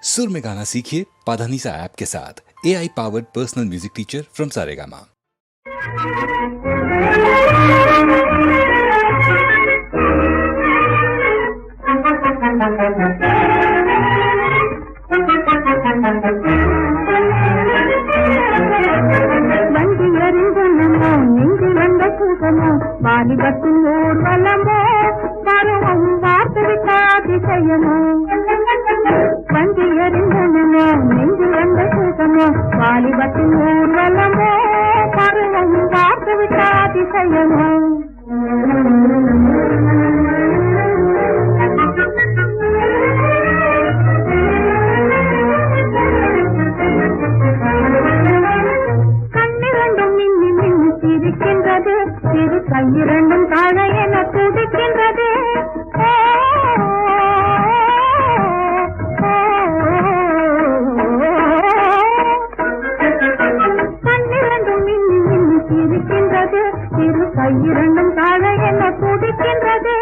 सुर में गाना सीखिए पाधानीसा ऐप के साथ। AI powered personal music teacher from Saregama. வாலிபத்தின் ஊர்வலமோ பருவம் பார்த்து விட்டாதிசயமோ வண்டி அறிந்தனமோ நெஞ்சு வந்த கூட்டமோ வாலிபத்தின் ஊர்வலமோ பருவம் பார்த்து விட்டாதிசயமோ சிறு கையிரண்டும் தாழ என துடிக்கின்றது. கண்ணிரண்டும் மின்னி மின்னி சிரிக்கின்றது. சிறு கையிரண்டும் தாழ என துடிக்கின்றது.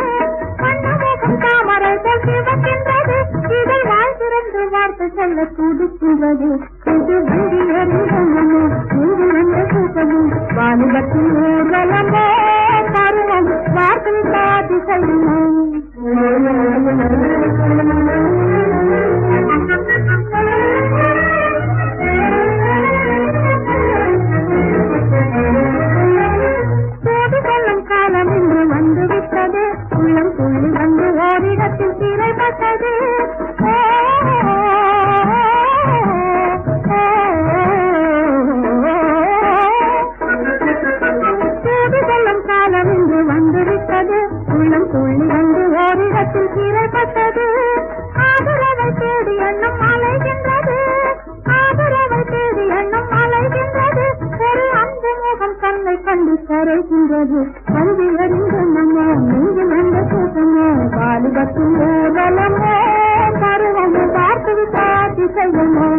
கண்ணமுகம் தாமரை போல் சிவக்கின்றது. இதை வாழ்ந்திருந்து வார்த்தை சொல்ல துடிக்கின்றது. இது வண்டி அறிந்தனமோ இங்கு வந்த கூட்டமும் வாலிபத்தின் ஊர்வலமோ பருவம் வார்த்தை அதிசயமோ சோதி கொள்ளும் காலம் இன்று வந்துவிட்டது. உள்ளம் துள்ளி வந்து ஓரிடத்தில் சிறைப்பட்டது. காலம் இன்று வந்துவிட்டது. உள்ளம் துள்ளி வந்து ஓரிடத்தில் சிறைப்பட்டது. ஆதரவை தேடி எண்ணம் அலைகின்றது. ஆதரவை தேடி எண்ணம் அலைகின்றது. ஒரு அன்பு முகம் தன்னை கண்டு கரைகின்றது. வந்து அறிந்தனமோ நெஞ்சு வந்த கூட்டமோ வாலிபத்தின் ஊர்வலமோ பருவமோ பார்த்து விட்டாதிசயமோ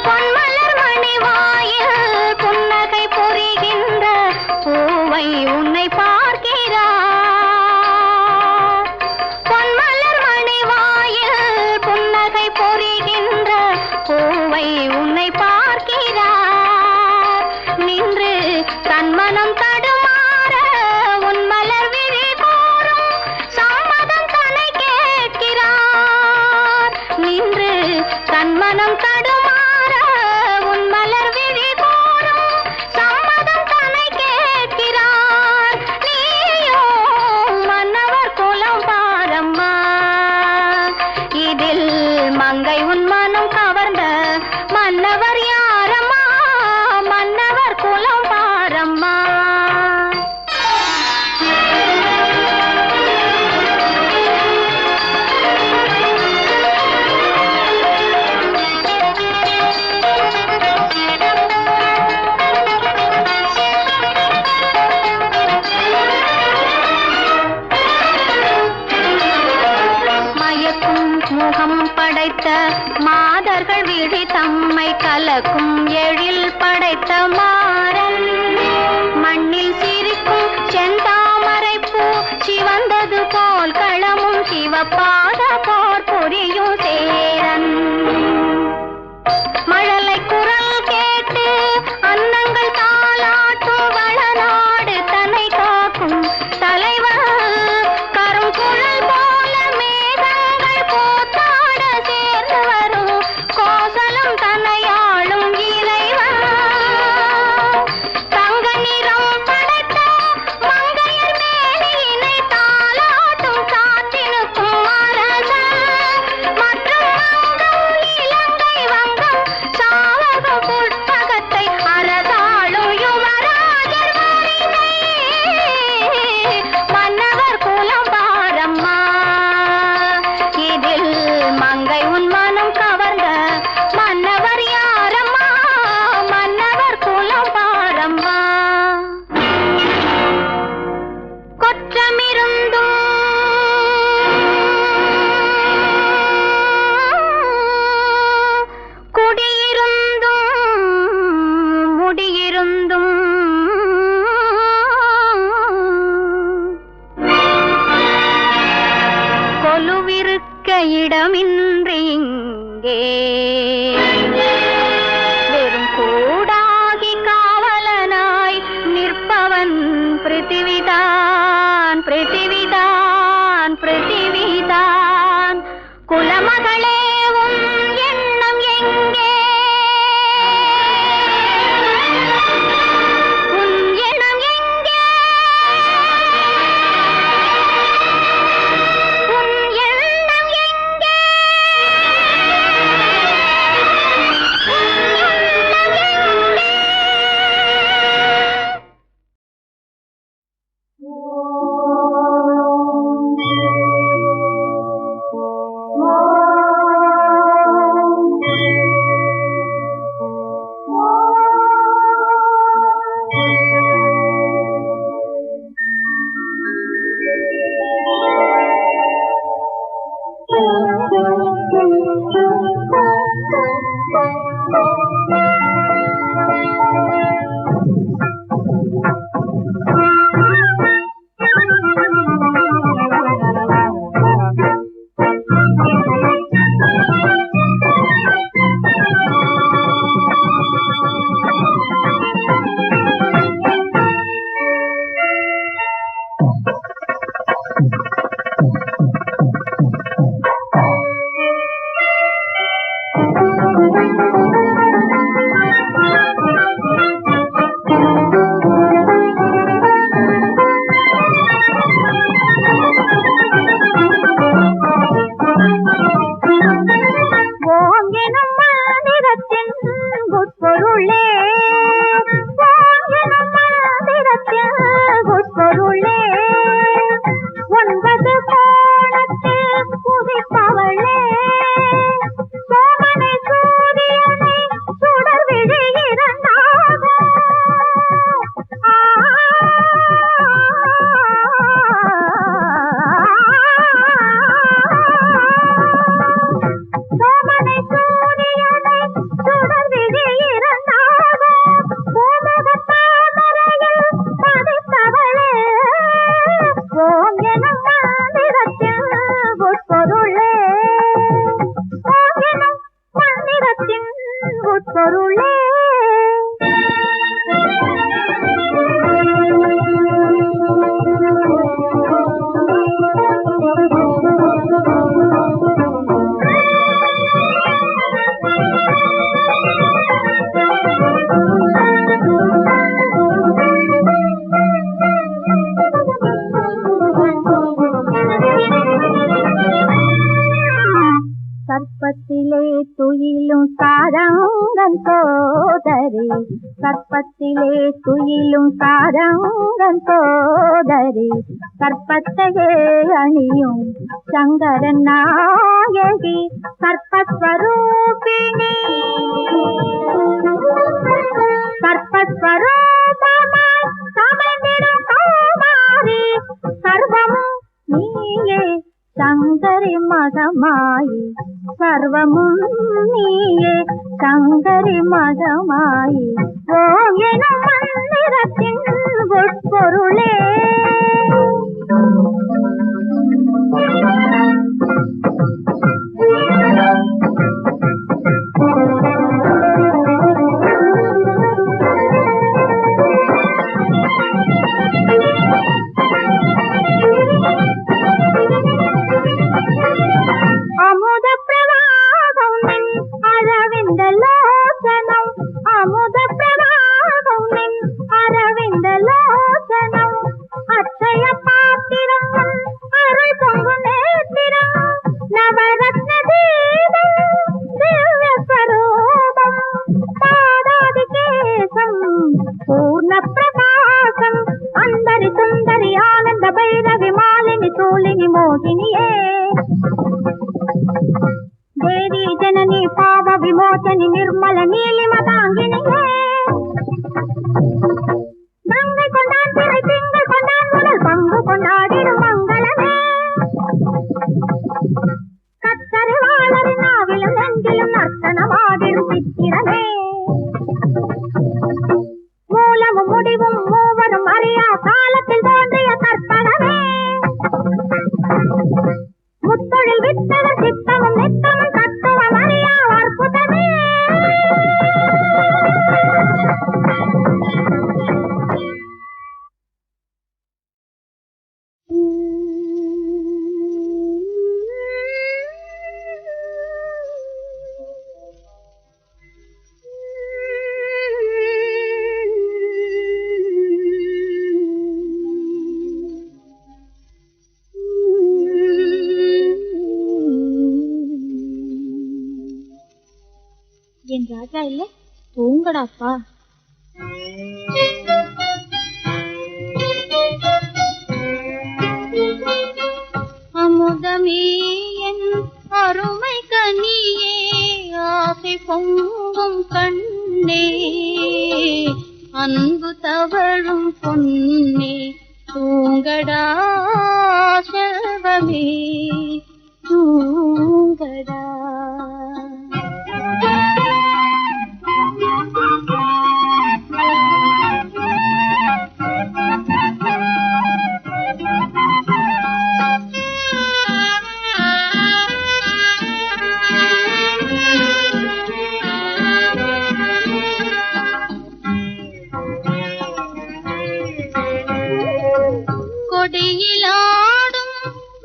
பொன்மலர் மணி வாயில் புன்னகை பொறி மோகம் படைத்த மாதர்கள் விழி தம்மை கலக்கும் எழில் படைத்த மாறன் மண்ணில் சிரிக்கும் செந்தாமரை பூ சிவந்தது போல் களமும் சிவப்பாத போர் புரியும் சேரன் மழலை குரல் கேட்டு அன்னங்கள் தாலாட்டும் வளநாடு தன்னை காக்கும் தலைவர் கரும் குழல் போல மேகங்கள் போத்தாட சேர்ந்து வரும் கோசலம் தன்னையாளும் இறைவன் தங்க நிறம் படைத்த மங்கையர் மேனியினை தாலாட்டும் காத்திருக்கும் அரசன் மற்றும் மங்கம் இலங்கை வங்கம் சாவகம் புட்பகத்தை அரசாளும் யுவராஜர் வரிசை மன்னவர் குலம் பாரம்மா இதில் மங்கை உன் மனம் கவர்ந்த மன்னவர் யாரம்மா மன்னவர் குலம் பாரம்மா கொற்றமிருந்தும் குடியிருந்தும் முடியிருந்தும் கொலுவிருக்க இடமின்றி இங்கே வெறும் கூடாகி காவலனாய் நிற்பவன் பிருத்திவிதான் பிருத்திவிதான் பிருத்திவிதான் குலமகளே உன் எண்ணம் எங்கே உன் எண்ணம் எங்கே உன் எண்ணம் எங்கே கற்பத்திலே துயிலும் சாரங்கன் சோதரி, கற்பத்திலே துயிலும் சாரங்கன் சோதரி, கற்பத்தையே அணியும் சங்கரன் நாயகி கற்பஸ்வரூபிணி, கற்பஸ்வரூபமாய் சமைந்திடும் கௌமாரி, சர்வமும் நீயே சங்கரி மகமாயி சர்வமும் நீயே சங்கரி மகமாயி ஓம் எனும் மந்திரத்தின் உட்பொருளே देवी जननी पाप विमोचनी निर्मल नीलिमतांगिनिये गंगै कोंडान तिरै तिंगल कोंडान मुनल पंगु कोंडाडिडुम मंगलमे कत्तरि वाळरि नाविलुम नंगिलुम नर्तनमाडिडुम चित्तिरमे मूलमुम मुडिवुम मूवरुम अरिया कालत्तिल तोन्रिय कर्पणमे முத்தொழில் வித்தவர் சித்தமும் நித்தமும் தத்துவம் அறியா அற்புதமே என் ராஜா இல்ல தூங்கடாப்பா. அமுதமே என் அருமை கனியே ஆசை பொங்கும் கண்ணே அன்பு தவழும் பொன்னே தூங்கடா செல்வமே தூங்கடா. கொடியிலாடும்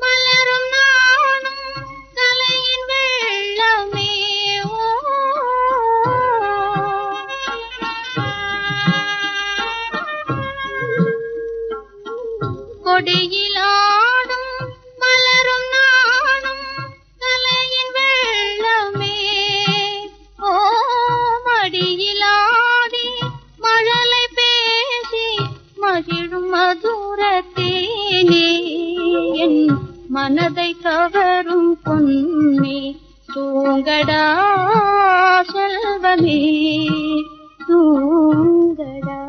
மலரும் நானும் தலையின் வெள்ளமே கொடியிலாடும் மலரும் நானும் தலையின் வெள்ளமே ஓ மடியிலாடி மழலை பேசி மகிழும் மதுரத்தேனே என் மனதை கவரும் பொன்னே தூங்கடா செல்வமே தூங்கடா.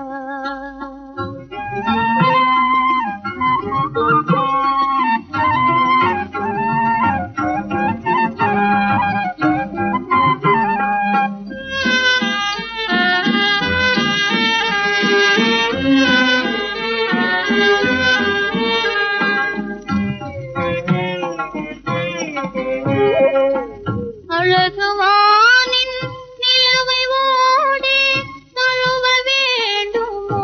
அழகுவானின் நிலவை ஓடி தழுவ வேண்டுமோ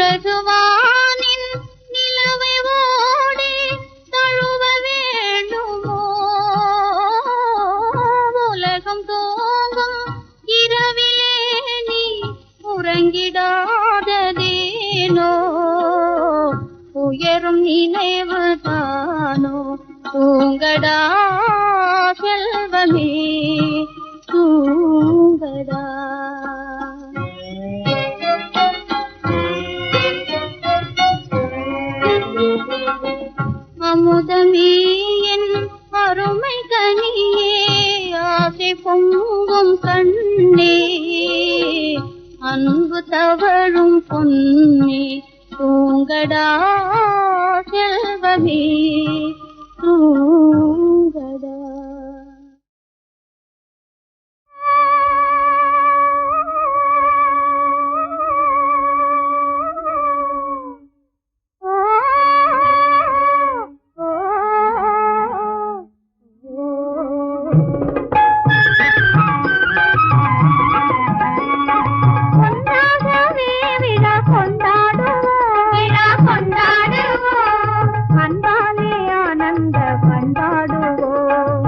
அழகுவானின் நிலவை ஓடி தழுவ வேண்டுமோ உலகம் தோங்கும் இரவிலே நீ உறங்கிடாததேனோ உயரும் நினைவு தானோ தூங்கடா செல்வமே தூங்கடா. அமுதமே என் அருமை கனியே ஆசை பொங்கும் கண்ணே அன்பு தவழும் பொன்னே தூங்கடா செல்வமே தூங்கடா. கொண்டாடுவோம் அன்பாலே ஆனந்த பண்பாடுவோம்.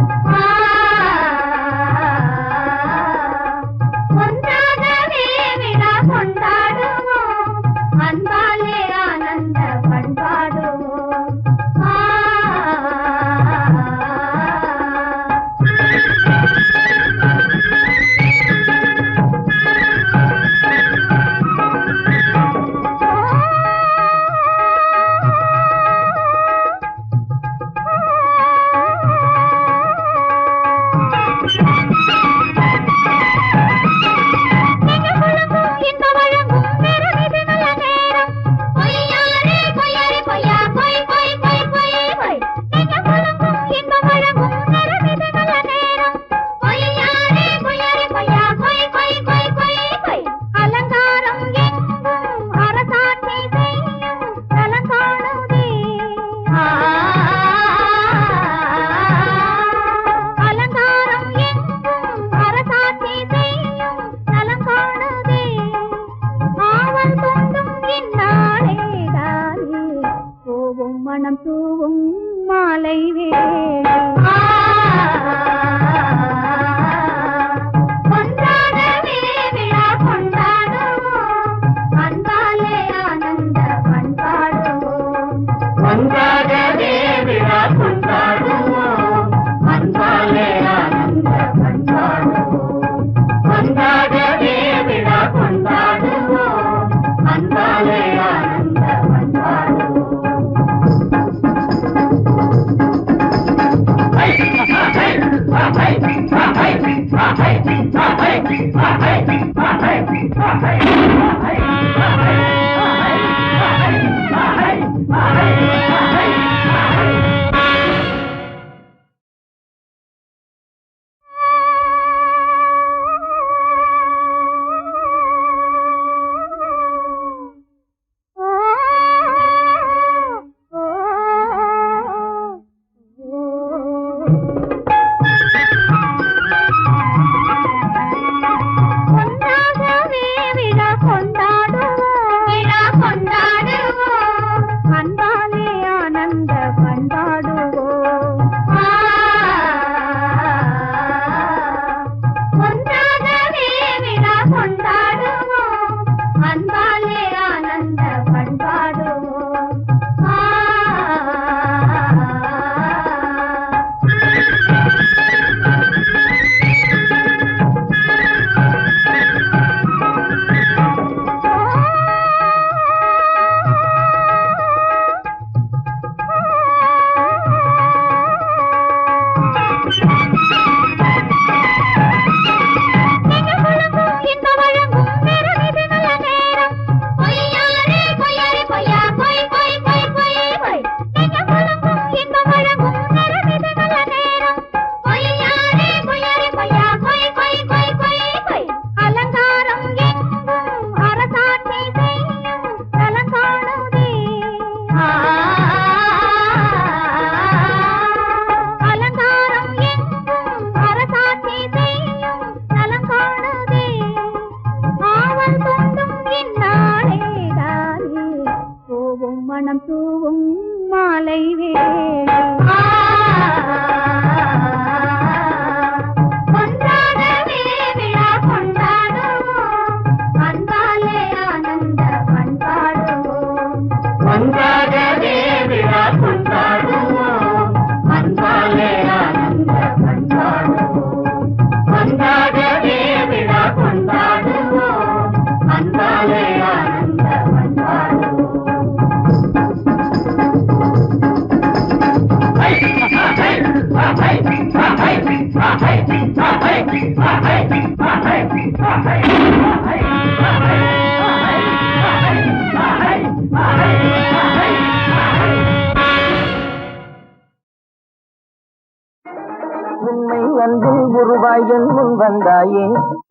செவ்வாயன் முன் வந்தாயே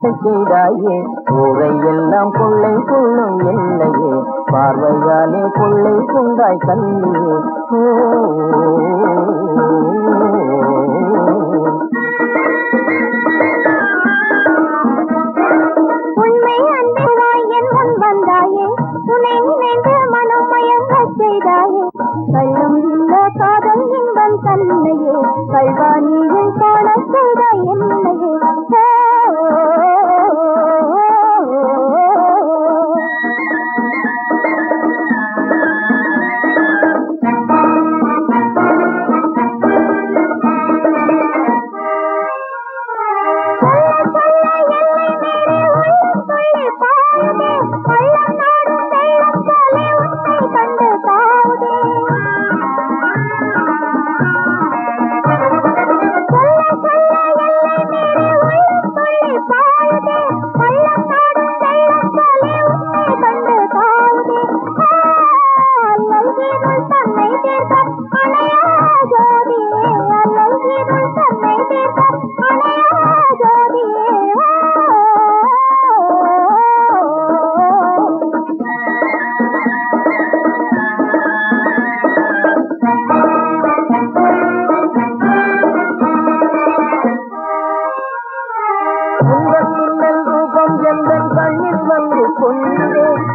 செய்தாயே ஊரை எல்லாம் கொள்ளை கொள்ளும் என்னையே பார்வையாலே கொள்ளை கொண்டாய் கண்ணியே உண்மை அன்பாய் என் முன் வந்தாயே உன்னை நினைந்து மனம் மயங்க செய்தாயே கள்ளம் இல்ல காதல் இன்பம் தன்னையே கல்வாணியில் காண செய்தாய் என்னையே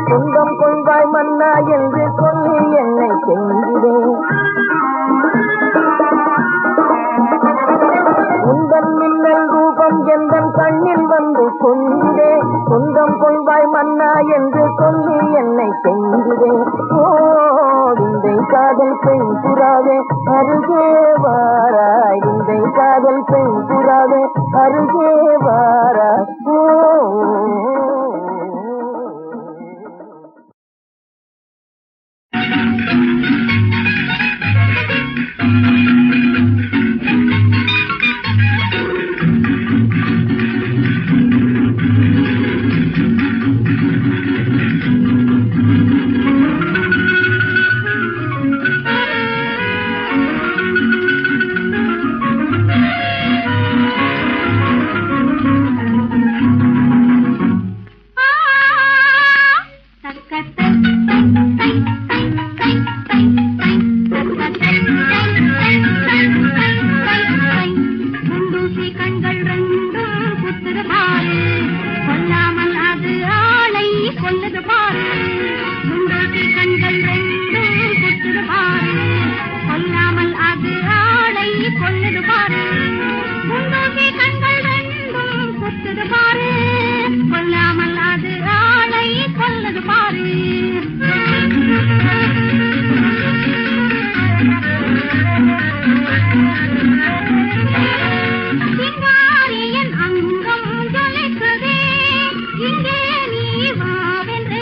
சொந்தம் கொள்வாய் மன்னா என்று சொல்லி என்னை செஞ்சிடே உந்தன் மின்னல் ரூபம் எந்தன் கண்ணில் வந்து கொண்டே சொந்தம் கொள்வாய் மன்னா என்று சொல்லி என்னை செஞ்சிடே ஓ விந்தை காதல் பெண் புறாவே அருகே வாராய் விந்தை காதல் பெண் புறாவே அருகே வாராய் ஓ சிங்காரியன் அங்கம் ஜொலிக்குதே இங்கே நீ வாவென்று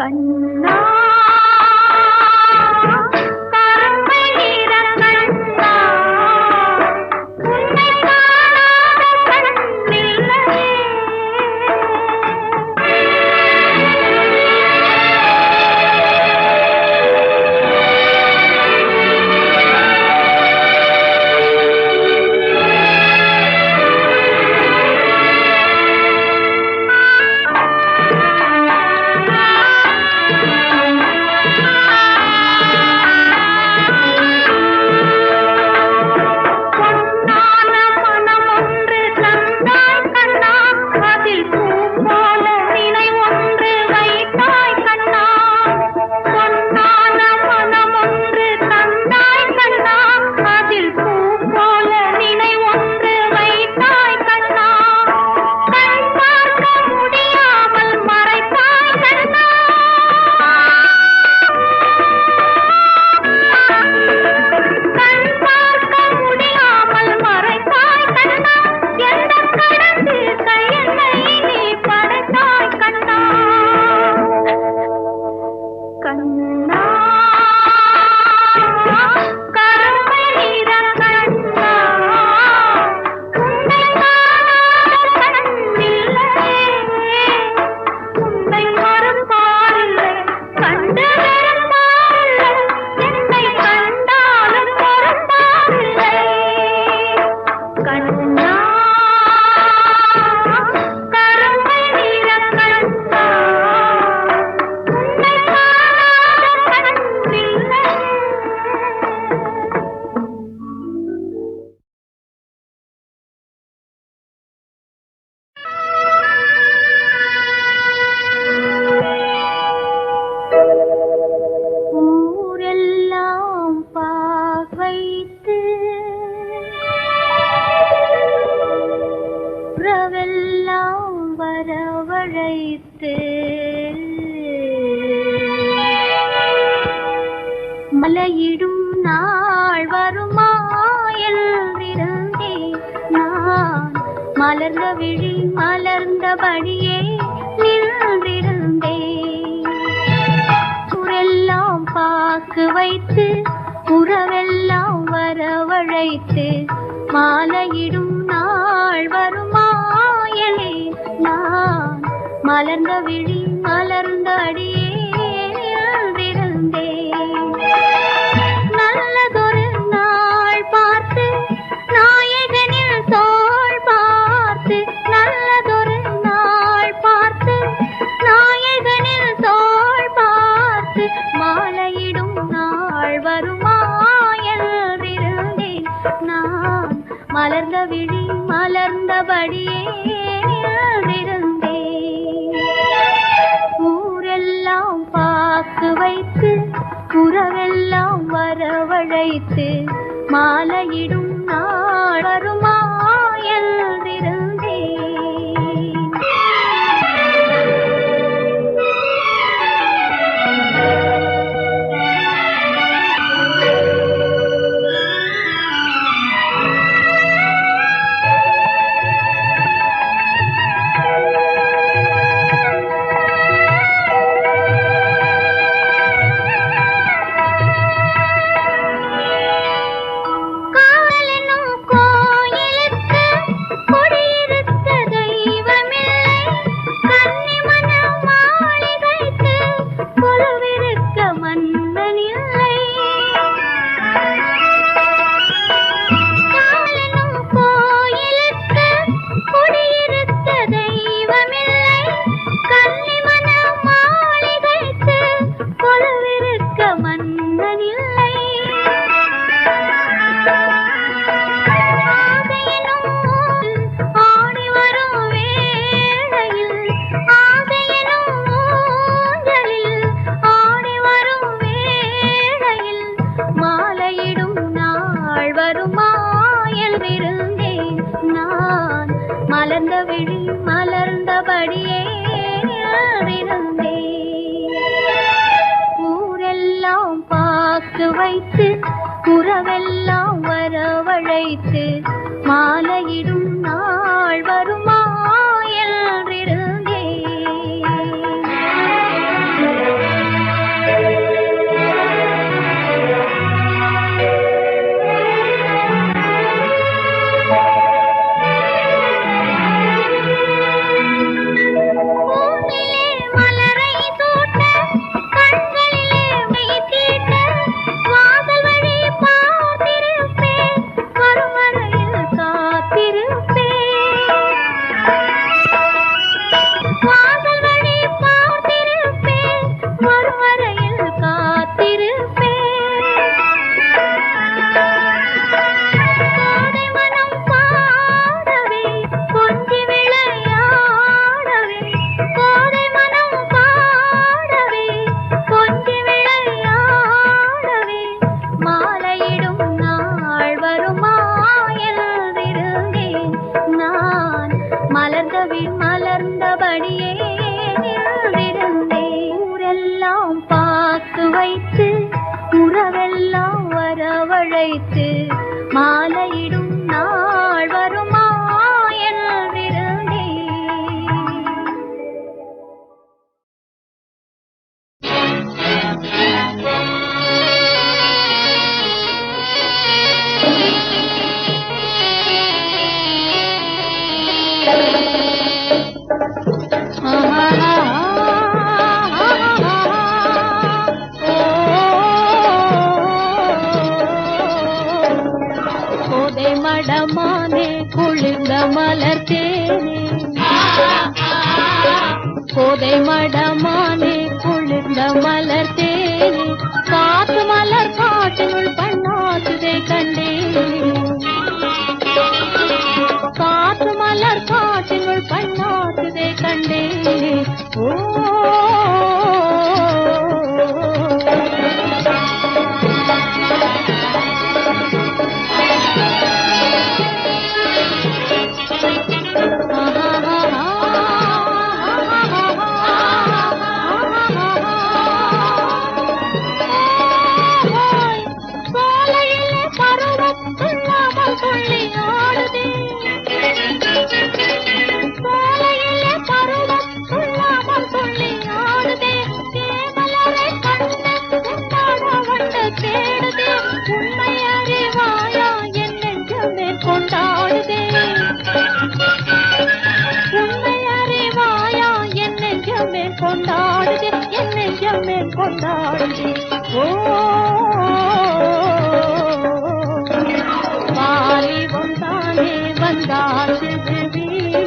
கண்ணா கருமை நிற கண்ணா உன்னை காணாத கண்ணில்லையே மலையிடும் நாள் வருமா என்றிருந்தேன் நான் மலர்ந்த விழி மலர்ந்தபடியே நின்றிருந்தேன் உரெல்லாம் பாக்கு வைத்து உறவெல்லாம் வரவழைத்து மாலையிடும் நாள் வருமா என நான் மலர்ந்த விழி மலர்ந்த அடியே நின்றிருந்தேன் நல்லதொரு நாள் பார்த்து நாயகனில் தோள் பார்த்து நல்லதொரு நாள் பார்த்து நாயகனில் தோள் பார்த்து மாலையிடும் நாள் வருமா என்றிருந்தேன் நான் மலர்ந்த விழி மலர்ந்தபடியே நின்றிருந்தேன் ஊரெல்லாம் பாக்கு வைத்து உறவெல்லாம் வரவழைத்து மாலையிடும் நாள் வருமா என்றிருந்தேன் மலர்ந்த விழி மலர்ந்தபடியே நின்றிருந்தேன் ஊரெல்லாம் பாக்கு வைத்து உறவெல்லாம் வரவழைத்து மாலையிடும் நாள் வருமா என்றிருந்தேன் மலர் தேனே கோதை மடமானே குளிர்ந்த மலர் தேனே காத்து மலர் காட்டினுள் பண்ணாசுதை கண்டேனே காத்து மலர் காட்டினுள் பண்ணாசுதை கண்டேனே ஓ கொண்டாடுதே என் நெஞ்சமே கொண்டாடுதே ஓ வாலிபம் தானே வந்தாச்சு வீணே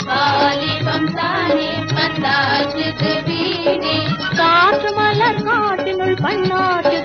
வாலிபம் தானே வந்தாச்சு வீணே காற்று மலர் காட்டினுள் பண்ணாட்டு